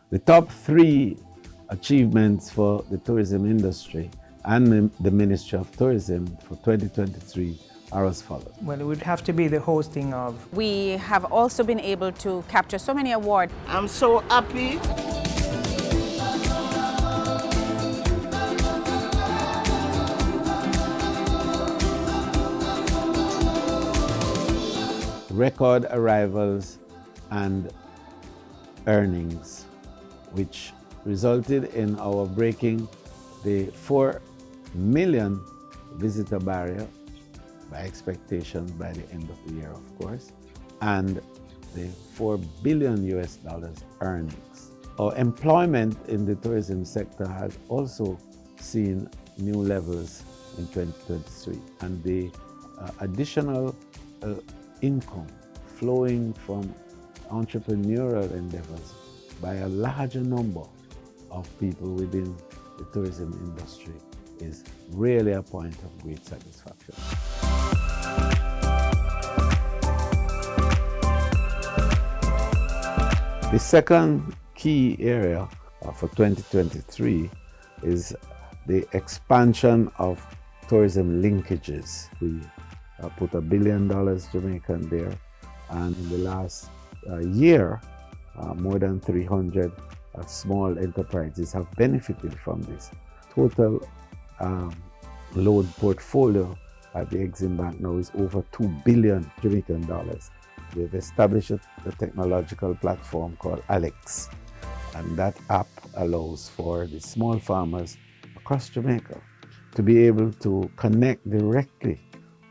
The top three achievements for the tourism industry and the Ministry of Tourism for 2023 are as follows. Well, it would have to be the hosting of. We have also been able to capture so many awards. I'm so happy. Record arrivals and earnings, which resulted in our breaking the 4 million visitor barrier by expectation by the end of the year, of course, and the $4 billion earnings. Our employment in the tourism sector has also seen new levels in 2023, and the additional income flowing from entrepreneurial endeavors by a larger number of people within the tourism industry is really a point of great satisfaction. The second key area for 2023 is the expansion of tourism linkages. We put $1 billion Jamaican there, and in the last year, more than 300 small enterprises have benefited from this. Total loan portfolio at the Exim Bank now is over $2 billion Jamaican dollars. We've established a technological platform called Alex, and that app allows for the small farmers across Jamaica to be able to connect directly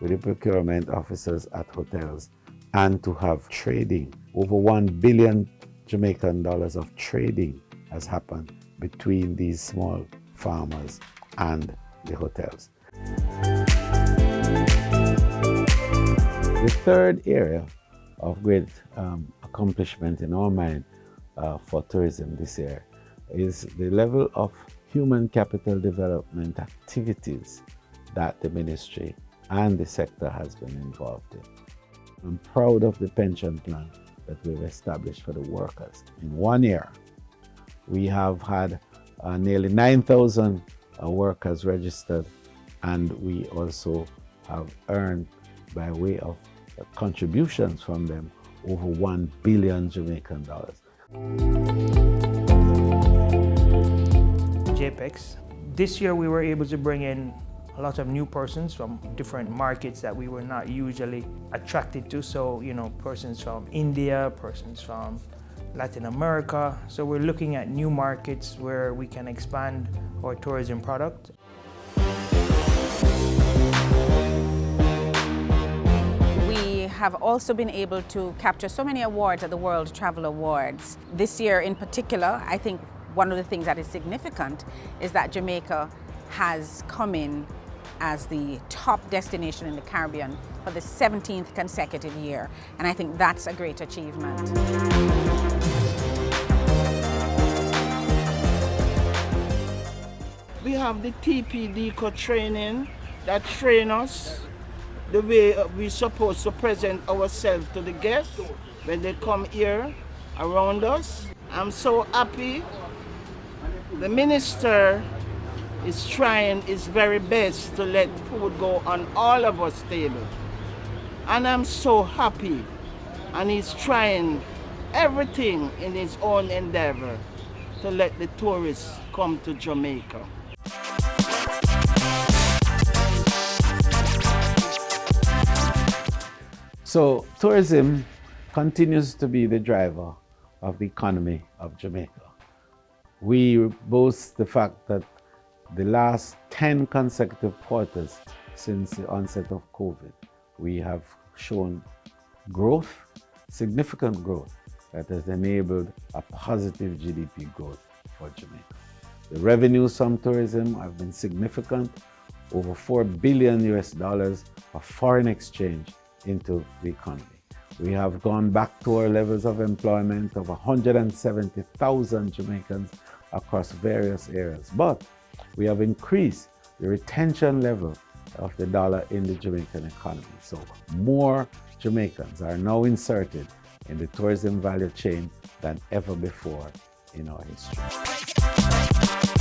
with the procurement officers at hotels and to have trading. Over $1 billion Jamaican dollars of trading has happened between these small farmers and the hotels. The third area of great accomplishment in our mind for tourism this year is the level of human capital development activities that the ministry and the sector has been involved in. I'm proud of the pension plan that we've established for the workers. In 1 year, we have had nearly 9,000 workers registered, and we also have earned, by way of contributions from them, over $1 billion Jamaican dollars. Jpex. This year we were able to bring in a lot of new persons from different markets that we were not usually attracted to. So, persons from India, persons from Latin America. So we're looking at new markets where we can expand our tourism product. We have also been able to capture so many awards at the World Travel Awards. This year in particular, I think one of the things that is significant is that Jamaica has come in as the top destination in the Caribbean for the 17th consecutive year. And I think that's a great achievement. We have the TPD training that train us the way we're supposed to present ourselves to the guests when they come here around us. I'm so happy. The minister is trying his very best to let food go on all of us table. And I'm so happy. And he's trying everything in his own endeavor to let the tourists come to Jamaica. So tourism continues to be the driver of the economy of Jamaica. We boast the fact that the last 10 consecutive quarters since the onset of COVID, we have shown growth, significant growth, that has enabled a positive GDP growth for Jamaica. The revenues from tourism have been significant, over $4 billion of foreign exchange into the economy. We have gone back to our levels of employment of 170,000 Jamaicans across various areas, but we have increased the retention level of the dollar in the Jamaican economy. So more Jamaicans are now inserted in the tourism value chain than ever before in our history.